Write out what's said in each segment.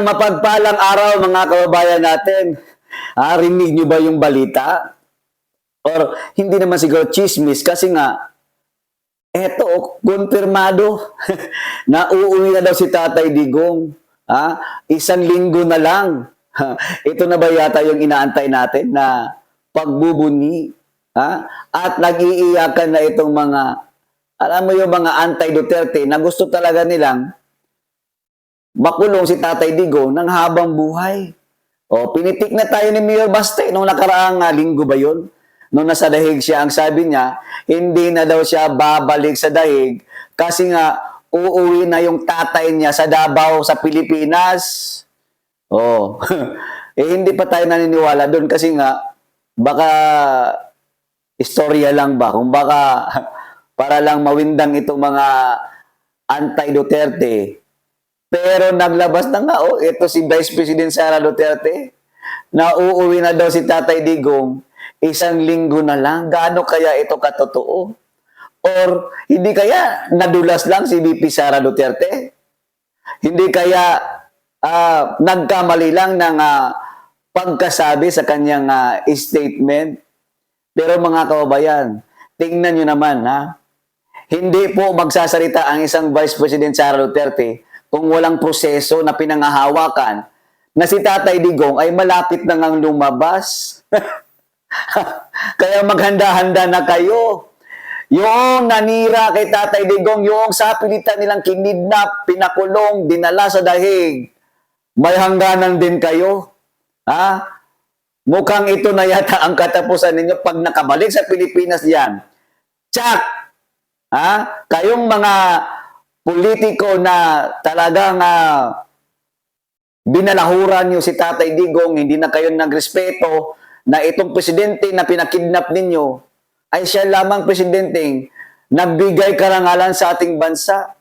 Isang mapagpalang araw mga kababayan natin. Rinig nyo ba yung balita? Or hindi naman siguro chismis kasi nga, eto, kumpirmado na uuwi na daw si Tatay Digong. Isang linggo na lang. Ito na ba yata yung inaantay natin na pagbubuni? At nag-iiyakan na itong mga, alam mo yung mga anti-Duterte na gusto talaga nilang makulong si Tatay Digong ng habang buhay. Pinitik na tayo ni Mayor Baste nung nakaraang linggo ba yun? Nung nasa dahig siya, ang sabi niya, hindi na daw siya babalik sa dahig kasi nga uuwi na yung tatay niya sa Davao sa Pilipinas. Hindi pa tayo naniniwala doon kasi nga baka istorya lang ba? Kung baka para lang mawindang itong mga anti-Duterte. Pero naglabas na nga, ito si Vice President Sara Duterte, na uuwi na daw si Tatay Digong, isang linggo na lang. Gaano kaya ito katotoo? Or hindi kaya nadulas lang si VP Sara Duterte? Hindi kaya nagkamali lang ng pagkasabi sa kanyang statement? Pero mga kababayan, tingnan nyo naman, hindi po magsasalita ang isang Vice President Sara Duterte kung walang proseso na pinangahawakan na si Tatay Digong ay malapit na ngang lumabas. Kaya maghanda-handa na kayo. Yung nanira kay Tatay Digong, yung sa pilitan nilang kinidnap, pinakulong, dinala sa dahig, may hangganan din kayo. Mukhang ito na yata ang katapusan ninyo pag nakabalik sa Pilipinas yan. Tsak! Kayong mga politiko na talagang binalahuran nyo si Tatay Digong, hindi na kayo nagrespeto na itong presidente na pinakidnap ninyo ay siya lamang presidenteng nagbigay karangalan sa ating bansa.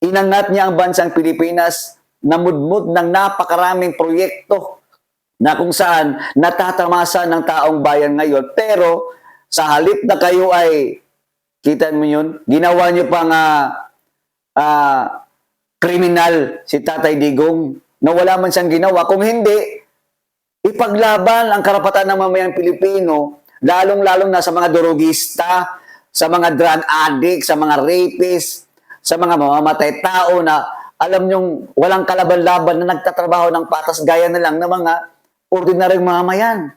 Inangat niya ang bansang Pilipinas, namudmud ng napakaraming proyekto na kung saan natatamasa ng taong bayan ngayon. Pero sa halip na kayo ay kita mo yun? Ginawa niyo pang kriminal si Tatay Digong na wala man siyang ginawa. Kung hindi, ipaglaban ang karapatan ng mamayang Pilipino, lalong-lalong na sa mga durugista, sa mga drug addict, sa mga rapist, sa mga mamamatay tao na alam nyong walang kalaban-laban na nagtatrabaho ng patas gaya na lang ng mga ordinaryong mamamayan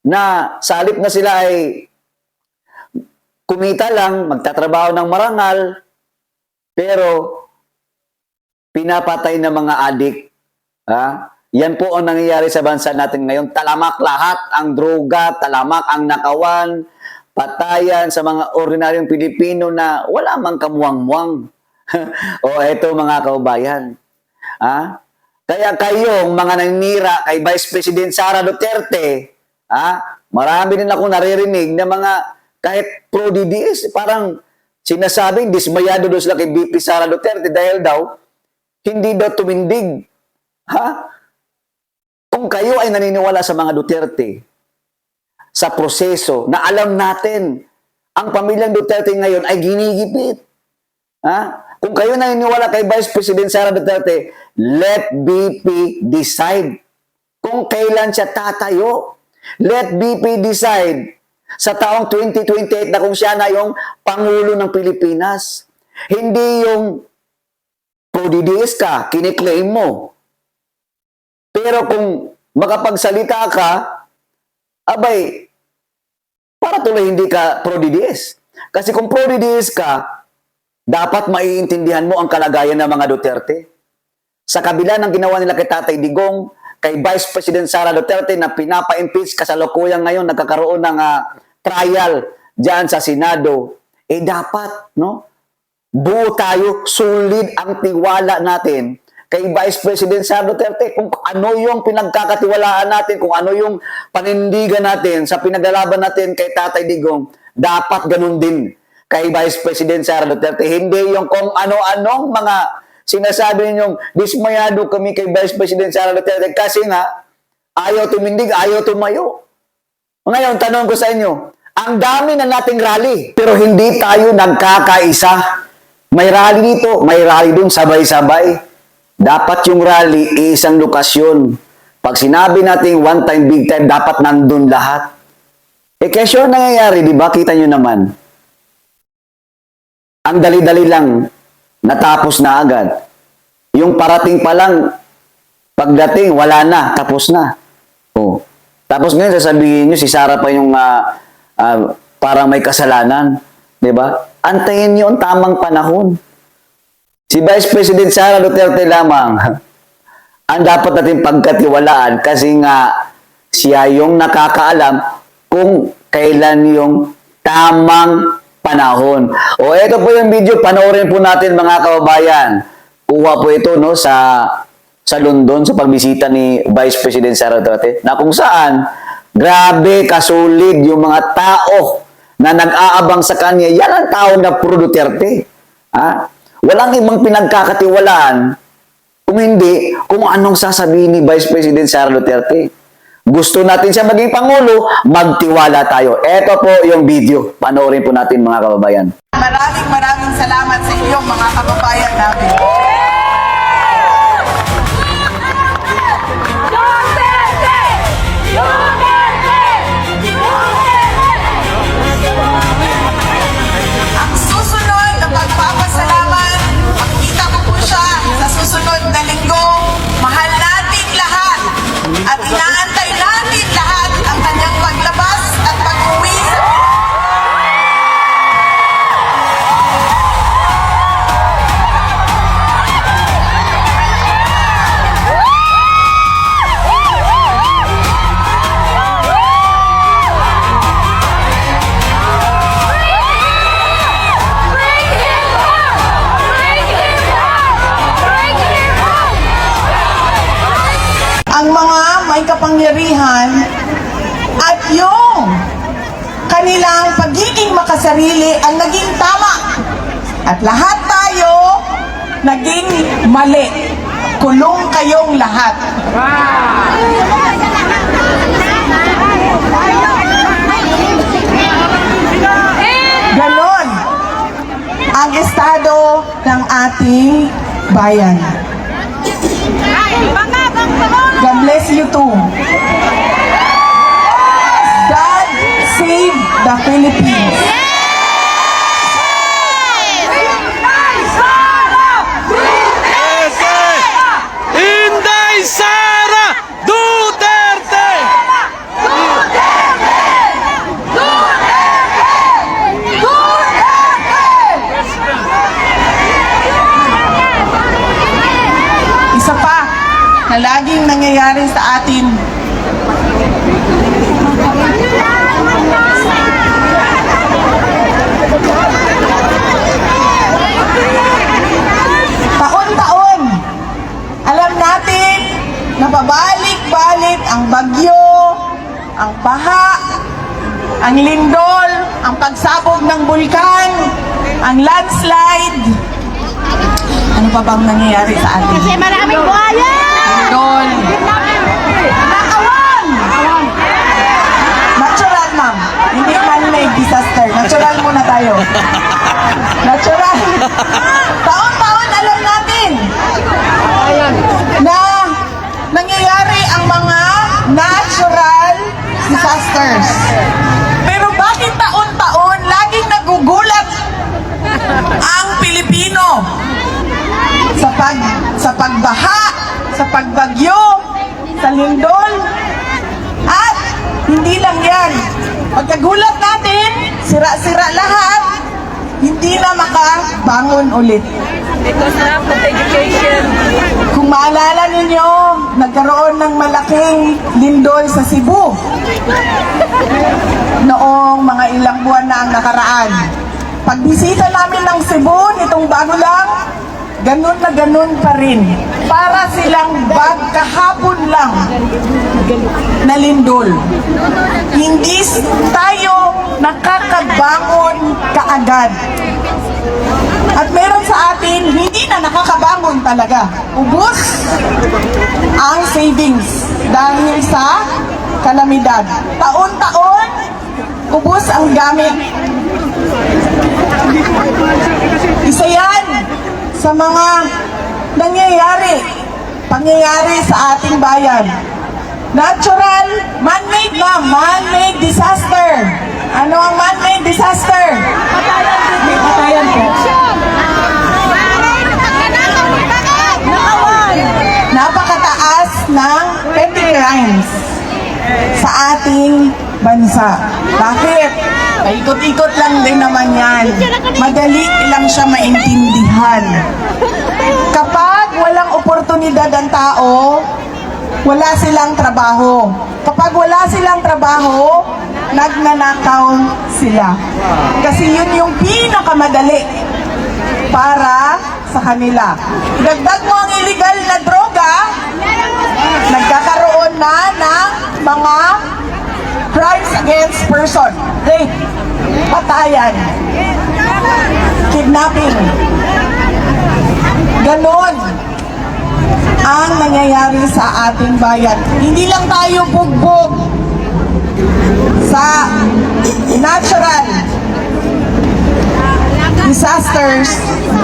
na sa halip na sila ay kumita lang, magtatrabaho ng marangal, pero pinapatay ng mga adik. Yan po ang nangyayari sa bansa natin ngayon. Talamak lahat ang droga, talamak ang nakawan, patayan sa mga ordinaryong Pilipino na wala mang kamuwang-muwang. Eto mga kaubayan. Kaya kayong mga nanira kay Vice President Sara Duterte, marami din ako naririnig na mga kahit pro-DDS, parang sinasabing dismayado doon sila kay VP Sara Duterte dahil daw hindi daw tumindig. Kung kayo ay naniniwala sa mga Duterte, sa proseso na alam natin, ang pamilyang Duterte ngayon ay ginigipit. Kung kayo naniniwala kay Vice President Sara Duterte, let VP decide kung kailan siya tatayo. Let VP decide sa taong 2028 na kung siya na yung Pangulo ng Pilipinas. Hindi yung pro-DDS ka, kiniklaim mo. Pero kung makapagsalita ka, abay, para tuloy hindi ka pro-DDS. Kasi kung pro-DDS ka, dapat maiintindihan mo ang kalagayan ng mga Duterte. Sa kabila ng ginawa nila kay Tatay Digong, kay Vice President Sara Duterte na pinapa-impeach kasalukuyan ngayon, nagkakaroon ng trial dyan sa Senado, dapat, buo tayo, solid ang tiwala natin kay Vice President Sara Duterte, kung ano yung pinagkakatiwalaan natin, kung ano yung panindigan natin sa pinaglalaban natin kay Tatay Digong, dapat ganun din kay Vice President Sara Duterte. Hindi yung kung ano-anong mga sinasabi ninyong dismayado kami kay Vice President Sara Duterte kasi nga ayaw tumindig, ayaw tumayo. Ngayon, tanong ko sa inyo, ang dami na nating rally, pero hindi tayo nagkakaisa. May rally dito, may rally dun, sabay-sabay. dapat yung rally isang lokasyon. Pag sinabi natin one time, big time, dapat nandun lahat. Kasi yun nangyayari, di ba? Kita nyo naman. Ang dali-dali lang, natapos na agad. Yung parating pa lang, pagdating, wala na, tapos na. Oh. Tapos ngayon, sasabihin nyo, si Sara pa yung parang may kasalanan. Di ba? Antayin nyo ang tamang panahon. Si Vice President Sara Duterte lamang ang dapat natin pagkatiwalaan kasi nga siya yung nakakaalam kung kailan yung tamang panahon. O ito po yung video, panoorin po natin mga kababayan. Kuha po ito no sa London sa pagbisita ni Vice President Sara Duterte na kung saan grabe kasulid yung mga tao na nag-aabang sa kanya. Yan ang tao na pro Duterte. Ha? Walang ibang pinagkakatiwalaan kung hindi kung anong sasabihin ni Vice President Sara Duterte. Gusto natin siya maging Pangulo, magtiwala tayo. Ito po yung video. Panoorin po natin mga kababayan. Maraming salamat sa inyong mga kababayan namin. Ang susunod na pagpapasalamat, makikita ko po siya sa susunod na linggo. Mahal natin lahat at inaantay natin lahat ang kanyang paglabas at pag-uwi sa ang mga may kapangyarihan at yung kanilang pagiging makasarili ang naging tama. At lahat tayo naging mali. Kulong kayong lahat. Ganon ang estado ng ating bayan. God bless you too. God save the Philippines. Inday Sara Duterte! Isa pa na laging nangyayari sa atin. Taon-taon, alam natin na pabalik-balik ang bagyo, ang baha, ang lindol, ang pagsabog ng bulkan, ang landslide. Ano pa bang nangyayari sa atin? Kasi maraming buhaya! Lindol. Nakawan! Natural, ma'am. Hindi man-made disaster. Natural muna tayo. Natural. Taon-taon alam natin na nangyayari ang mga natural disasters. Pero bakit taon-taon laging nagugulat ang Pilipino sa pagbaha, sa pagbagyo, sa lindol, at hindi lang yan. Pagkagulat natin, sira-sira lahat, hindi na makabangon ulit. Because lack of education. Kung maalala ninyo, nagkaroon ng malaking lindol sa Cebu noong mga ilang buwan na ang nakaraan. Pagbisita namin ng Cebu nitong bago lang, ganun na ganun pa rin. Para silang kahapon lang na lindol. Hindi tayo nakakabangon kaagad. At meron sa atin, hindi na nakakabangon talaga. Ubus ang savings dahil sa kalamidad. Taon-taon, ubus ang gamit. Isa yan sa mga nangyayari pangyayari sa ating bayan. Natural, man-made ma'am, man-made disaster. Ano ang man-made disaster? May patayan po. Napakataas ng petty crimes sa ating bansa. Bakit? Paikot-ikot lang din naman yan. Madali lang siya maintindihan. Kapag walang oportunidad ang tao, wala silang trabaho. Kapag wala silang trabaho, nagnanakaw sila. Kasi yun yung pinakamadali para sa kanila. Idagdag mo ang illegal na droga, nagkakaroon na ng mga crimes against person. Rape, patayan, kidnapping. Ganon ang nangyayari sa ating bayan. Hindi lang tayo bugbog sa natural disasters,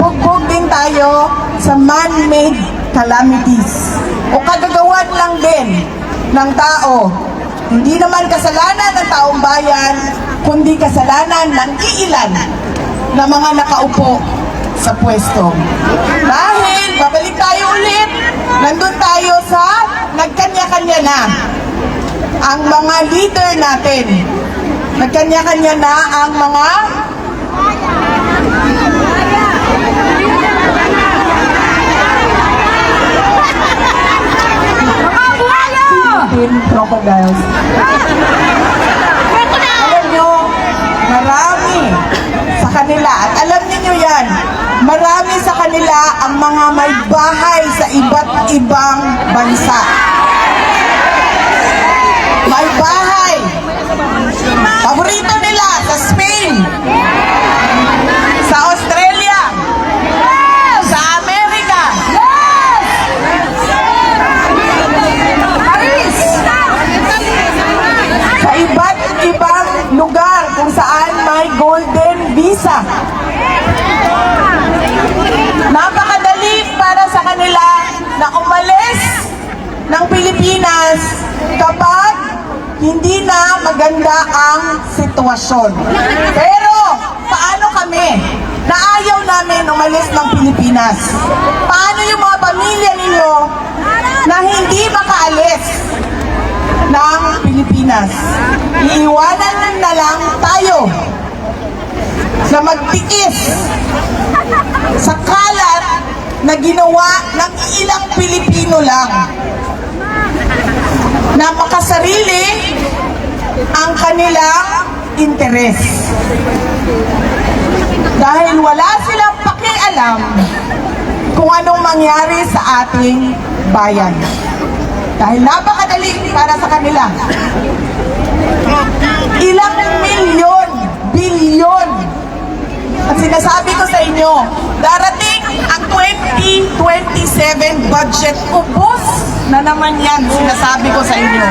bugbog din tayo sa man-made calamities o kagagawan lang din ng tao. Hindi naman kasalanan ng taong bayan, kundi kasalanan ng iilan na mga nakaupo sa pwesto. Dahil, babalik tayo ulit, nandun tayo sa nagkanya-kanya na ang mga leader natin. Nagkanya-kanya na ang mga Philippine crocodiles. Alam nyo, marami sa kanila, at alam niyo yan, marami sa kanila ang mga may bahay sa iba't ibang bansa. May bahay. Paborito nila sa Spain, sa Australia, sa Amerika, Paris, sa iba't ibang lugar kung saan may golden visa. Napakadali para sa kanila na umalis ng Pilipinas kapag hindi na maganda ang sitwasyon. Pero, paano kami na ayaw namin umalis ng Pilipinas? Paano yung mga pamilya ninyo na hindi makaalis ng Pilipinas? Iiwanan na lang tayo na magtiis sa kalat na ginawa ng ilang Pilipino lang na makasarili ang kanilang interes. Dahil wala silang pakialam kung anong mangyari sa ating bayan. Dahil napakadali para sa kanila. Ilang milyon, bilyon. At sinasabi ko sa inyo, darating ang 2027 budget, ubos na naman yan, sinasabi ko sa inyo.